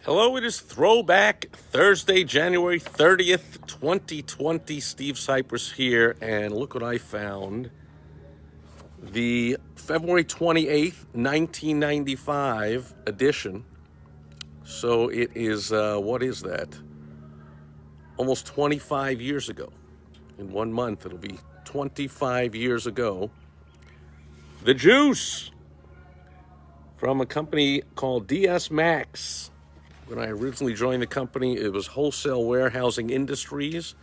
Hello, it is Throwback Thursday, January 30th, 2020. Steve Sipress here, and look what I found. The February 28th, 1995 edition. So it is, what is that? Almost 25 years ago. In 1 month, it'll be 25 years ago. The Juice from a company called DS Max. When I originally joined the company, it was Wholesale Warehousing Industries.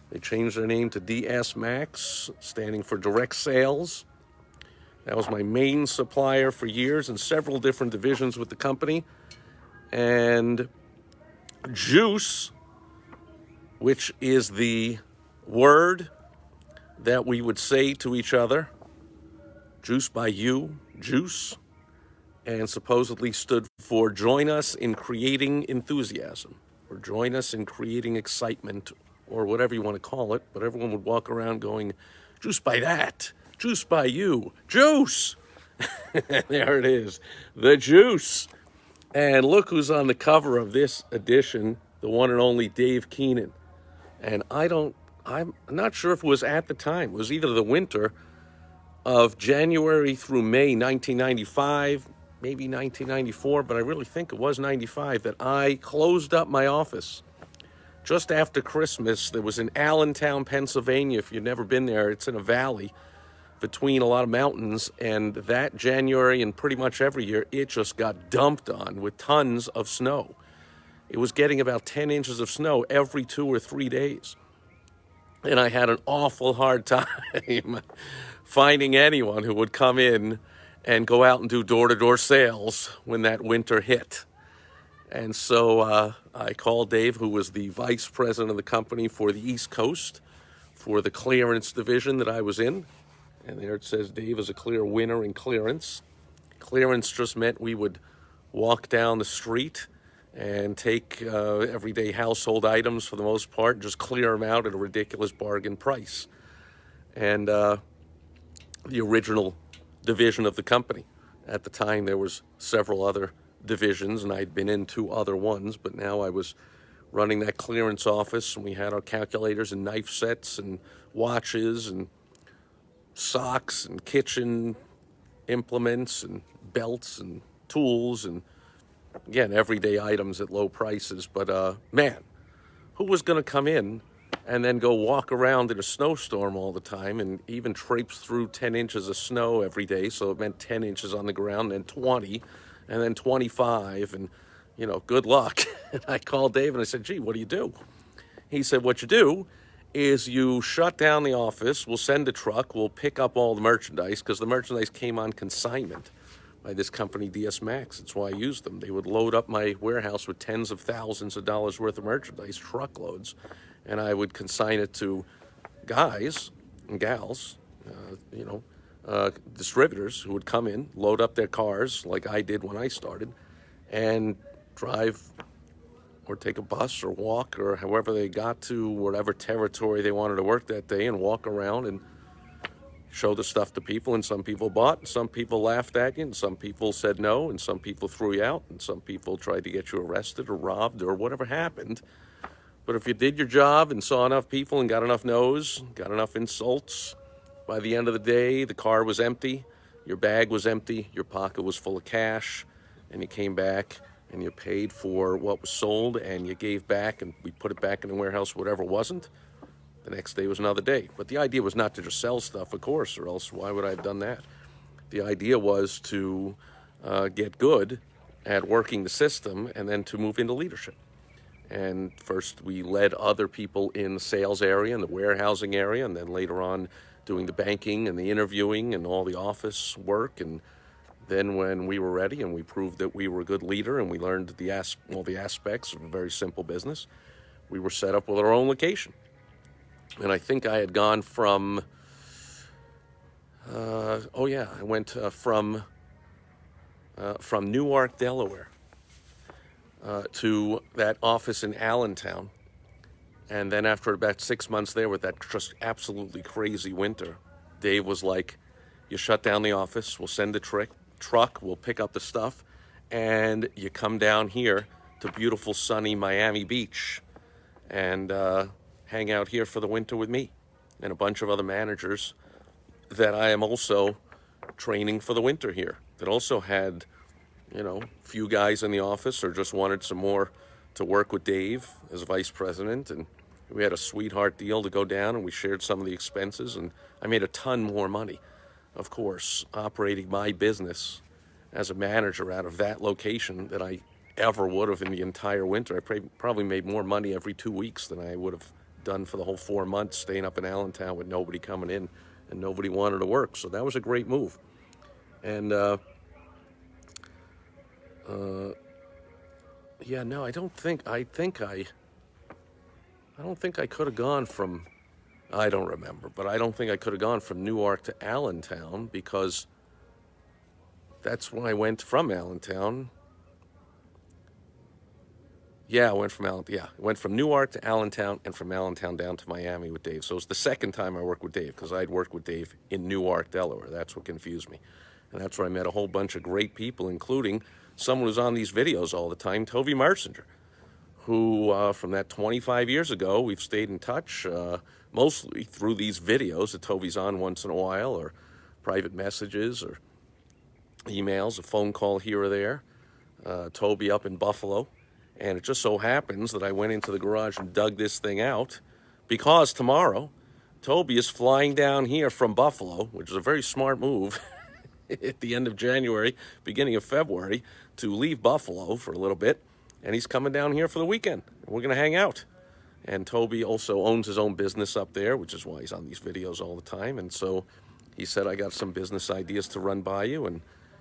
They changed their name to DS Max, standing for Direct Sales. That was my main supplier for years in several different divisions with the company. And Juice, which is the word that we would say to each other, juice by you, juice, and supposedly stood for join us in creating enthusiasm, or join us in creating excitement, or whatever you want to call it. But everyone would walk around going, juice by that, juice by you, juice. There it is, the Juice. And look who's on the cover of this edition, the one and only Dave Keenan. And I'm not sure if it was at the time. It was either the winter of January through May 1995, maybe 1994, but I really think it was 95, that I closed up my office just after Christmas. That was in Allentown, Pennsylvania. If you've never been there, it's in a valley between a lot of mountains, and that January and pretty much every year, it just got dumped on with tons of snow. It was getting about 10 inches of snow every 2 or 3 days. And I had an awful hard time finding anyone who would come in and go out and do door-to-door sales when that winter hit. And so I called Dave, who was the vice president of the company for the East Coast, for the clearance division that I was in. And there it says Dave is a clear winner in clearance. Clearance just meant we would walk down the street and take everyday household items for the most part, and just clear them out at a ridiculous bargain price. And the original division of the company. At the time, there was several other divisions, and I'd been in 2 other ones, but now I was running that clearance office, and we had our calculators and knife sets and watches and socks and kitchen implements and belts and tools and, again, everyday items at low prices. But man, who was going to come in and then go walk around in a snowstorm all the time and even traipse through 10 inches of snow every day? So it meant 10 inches on the ground, and then 20, and then 25, and, good luck. And I called Dave and I said, gee, what do you do? He said, what you do is you shut down the office, we'll send a truck, we'll pick up all the merchandise, because the merchandise came on consignment by this company, DS Max. That's why I used them. They would load up my warehouse with tens of thousands of dollars worth of merchandise, truckloads, and I would consign it to guys and gals, distributors who would come in, load up their cars like I did when I started, and drive or take a bus or walk or however they got to whatever territory they wanted to work that day, and walk around and show the stuff to people. And some people bought, and some people laughed at you, and some people said no, and some people threw you out, and some people tried to get you arrested or robbed or whatever happened. But if you did your job and saw enough people and got enough no's, got enough insults, by the end of the day, the car was empty, your bag was empty, your pocket was full of cash, and you came back and you paid for what was sold, and you gave back, and we put it back in the warehouse, whatever wasn't. The next day was another day. But the idea was not to just sell stuff, of course, or else why would I have done that? The idea was to get good at working the system, and then to move into leadership. And first we led other people in the sales area and the warehousing area, and then later on doing the banking and the interviewing and all the office work. And then when we were ready and we proved that we were a good leader and we learned all the aspects of a very simple business, we were set up with our own location. And I think I had gone from, I went from Newark, Delaware, to that office in Allentown. And then after about 6 months there, with that just absolutely crazy winter, Dave was like, you shut down the office, we'll send a truck, we'll pick up the stuff, and you come down here to beautiful sunny Miami Beach and hang out here for the winter with me and a bunch of other managers that I am also training for the winter here, that also had, you know, few guys in the office or just wanted some more to work with Dave as vice president. And we had a sweetheart deal to go down, and we shared some of the expenses, and I made a ton more money, of course, operating my business as a manager out of that location than I ever would have in the entire winter. I probably made more money every 2 weeks than I would have done for the whole 4 months staying up in Allentown with nobody coming in and nobody wanted to work. So that was a great move. And yeah, no, I don't think I could have gone from, I don't remember, but I don't think I could have gone from Newark to Allentown, because that's when I went from Allentown. Yeah, I went from Newark to Allentown, and from Allentown down to Miami with Dave. So it was the second time I worked with Dave, because I'd worked with Dave in Newark, Delaware. That's what confused me. And that's where I met a whole bunch of great people, including someone who's on these videos all the time, Tovey Mersinger, who from that 25 years ago, we've stayed in touch, mostly through these videos that Tovey's on once in a while, or private messages, or emails, a phone call here or there. Tovey up in Buffalo. And it just so happens that I went into the garage and dug this thing out, because tomorrow Tovey is flying down here from Buffalo, which is a very smart move at the end of January, beginning of February, to leave Buffalo for a little bit. And he's coming down here for the weekend. We're going to hang out. And Tovey also owns his own business up there, which is why he's on these videos all the time. And so he said, I got some business ideas to run by you, and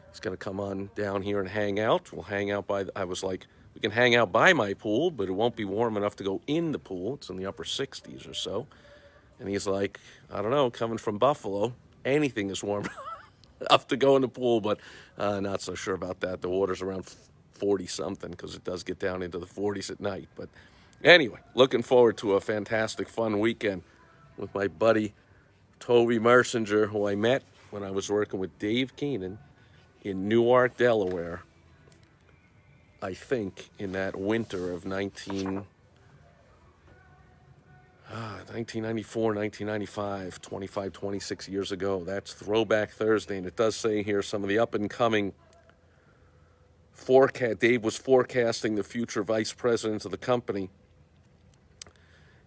he's going to come on down here and hang out. We'll hang out by, I was like, we can hang out by my pool, but it won't be warm enough to go in the pool. It's in the upper 60s or so. And he's like, I don't know, coming from Buffalo, anything is warm enough to go in the pool, but not so sure about that. The water's around 40-something, because it does get down into the 40s at night. But anyway, looking forward to a fantastic, fun weekend with my buddy Tovey Mersinger, who I met when I was working with Dave Keenan in Newark, Delaware, I think in that winter of 1994, 1995, 25, 26 years ago. That's Throwback Thursday, and it does say here some of the up-and-coming forecast. Dave was forecasting the future vice presidents of the company,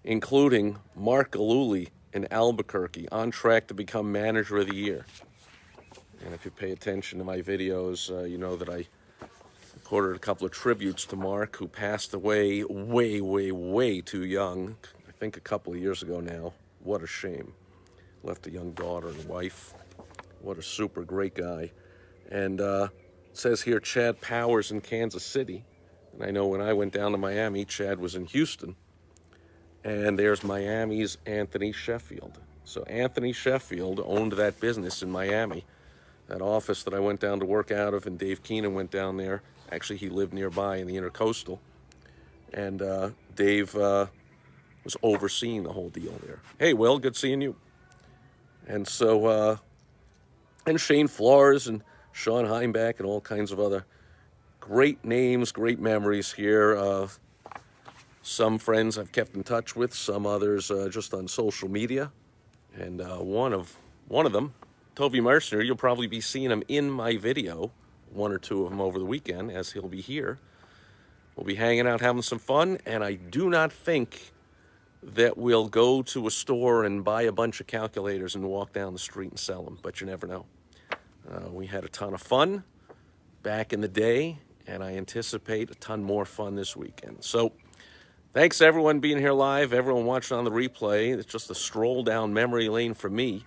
including Mark Galuli in Albuquerque, on track to become Manager of the Year. And if you pay attention to my videos, you know that I recorded a couple of tributes to Mark, who passed away way, way, way too young. I think a couple of years ago now. What a shame. Left a young daughter and wife. What a super great guy. And it says here Chad Powers in Kansas City. And I know when I went down to Miami, Chad was in Houston. And there's Miami's Anthony Sheffield. So Anthony Sheffield owned that business in Miami, that office that I went down to work out of, and Dave Keenan went down there. Actually, he lived nearby in the Intercoastal. And Dave was overseeing the whole deal there. Hey, Will, good seeing you. And so, and Shane Flores and Sean Heimbach and all kinds of other great names, great memories here. Some friends I've kept in touch with, some others just on social media. And one of them, Tovey Mersinger, you'll probably be seeing him in my video, one or two of them over the weekend, as he'll be here. We'll be hanging out, having some fun, and I do not think that we'll go to a store and buy a bunch of calculators and walk down the street and sell them, but you never know. We had a ton of fun back in the day, and I anticipate a ton more fun this weekend. So thanks everyone being here live, everyone watching on the replay. It's just a stroll down memory lane for me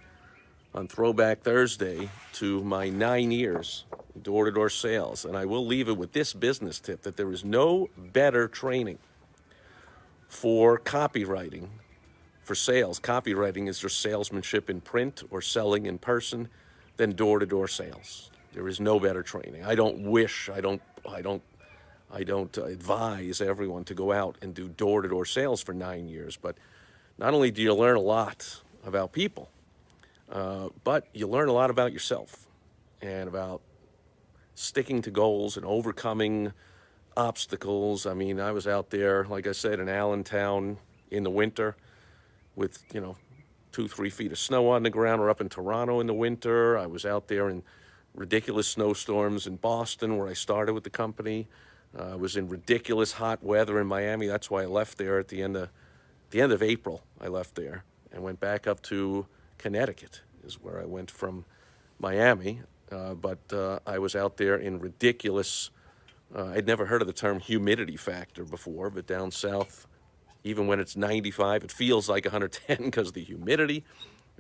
on Throwback Thursday to my 9 years door-to-door sales. And I will leave it with this business tip, that there is no better training for copywriting, for sales. Copywriting is your salesmanship in print or selling in person than door-to-door sales. There is no better training. I don't advise everyone to go out and do door-to-door sales for 9 years, but not only do you learn a lot about people, but you learn a lot about yourself and about sticking to goals and overcoming obstacles. I mean, I was out there, like I said, in Allentown in the winter with, 2, 3 feet of snow on the ground, or up in Toronto in the winter. I was out there in ridiculous snowstorms in Boston, where I started with the company. I was in ridiculous hot weather in Miami. That's why I left there at the end of April. I left there and went back up to Connecticut, is where I went from Miami. But I was out there in ridiculous. I'd never heard of the term humidity factor before, but down south, even when it's 95, it feels like 110 because of the humidity.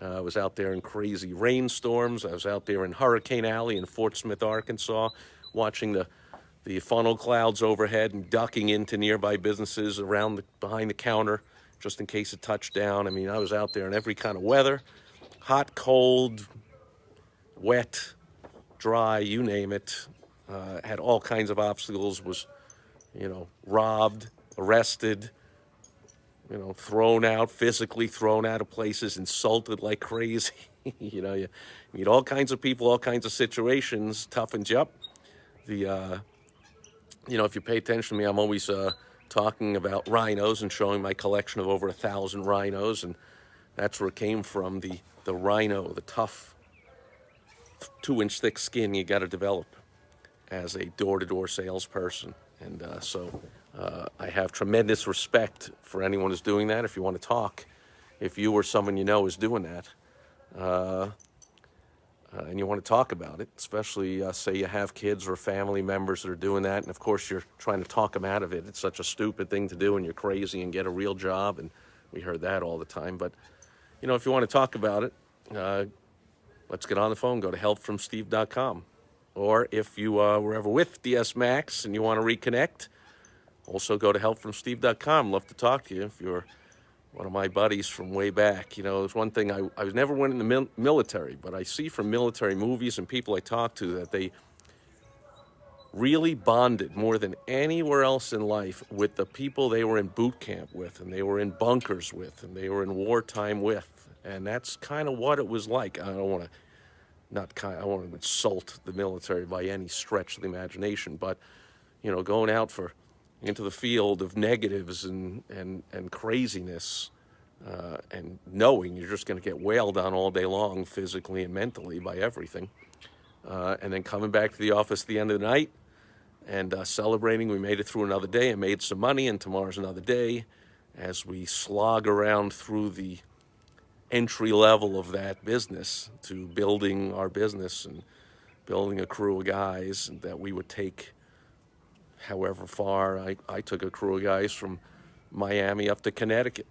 I was out there in crazy rainstorms. I was out there in Hurricane Alley in Fort Smith, Arkansas, watching the funnel clouds overhead and ducking into nearby businesses behind the counter just in case it touched down. I mean, I was out there in every kind of weather, hot, cold, wet, dry, you name it. Had all kinds of obstacles, was, robbed, arrested, thrown out, physically thrown out of places, insulted like crazy. You meet all kinds of people, all kinds of situations, toughens you up. If you pay attention to me, I'm always talking about rhinos and showing my collection of over 1,000 rhinos, and that's where it came from, the rhino, the tough 2-inch thick skin you got to develop as a door-to-door salesperson. And so I have tremendous respect for anyone who's doing that. If you want to talk, if you or someone you know is doing that, and you want to talk about it, especially say you have kids or family members that are doing that, and of course you're trying to talk them out of it. It's such a stupid thing to do, and you're crazy, and get a real job, and we heard that all the time. But, if you want to talk about it, let's get on the phone. Go to helpfromsteve.com. Or if you were ever with DS Max and you want to reconnect, also go to helpfromsteve.com. Love to talk to you if you're one of my buddies from way back. There's one thing, I was never went in the military, but I see from military movies and people I talk to that they really bonded more than anywhere else in life with the people they were in boot camp with, and they were in bunkers with, and they were in wartime with. And that's kind of what it was like. I don't want to insult the military by any stretch of the imagination, but going out into the field of negatives and craziness, and knowing you're just going to get wailed on all day long, physically and mentally, by everything, and then coming back to the office at the end of the night and celebrating we made it through another day and made some money, and tomorrow's another day, as we slog around through the entry level of that business to building our business and building a crew of guys that we would take however far. I took a crew of guys from Miami up to Connecticut,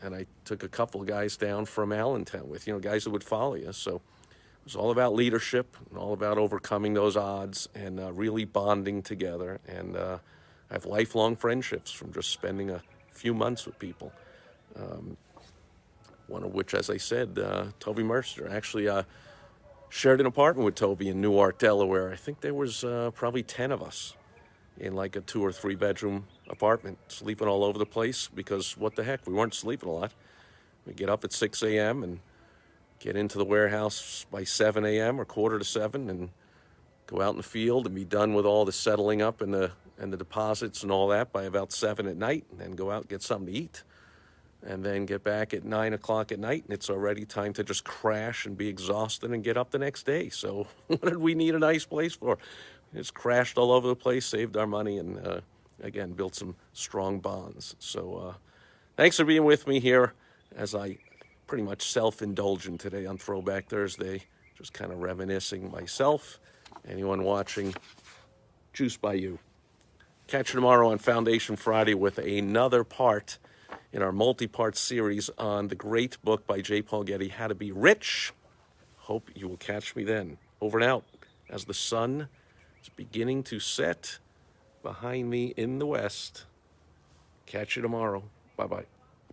and I took a couple of guys down from Allentown with, guys that would follow you. So it was all about leadership and all about overcoming those odds and really bonding together. And I have lifelong friendships from just spending a few months with people. One of which, as I said, Toby Mercer. Actually, shared an apartment with Toby in Newark, Delaware. I think there was probably 10 of us in like a 2 or 3 bedroom apartment, sleeping all over the place because what the heck, we weren't sleeping a lot. We get up at 6 a.m. and get into the warehouse by 7 a.m. or 6:45 and go out in the field and be done with all the settling up and the deposits and all that by about 7 at night, and then go out and get something to eat. And then get back at 9 o'clock at night, and it's already time to just crash and be exhausted and get up the next day. So what did we need a nice place for? Just crashed all over the place, saved our money, and again, built some strong bonds. So thanks for being with me here as I pretty much self-indulgent today on Throwback Thursday, just kind of reminiscing myself. Anyone watching, juice by you. Catch you tomorrow on Foundation Friday with another part in our multi-part series on the great book by J. Paul Getty, How to Be Rich. Hope you will catch me then. Over and out as the sun is beginning to set behind me in the west. Catch you tomorrow. Bye-bye.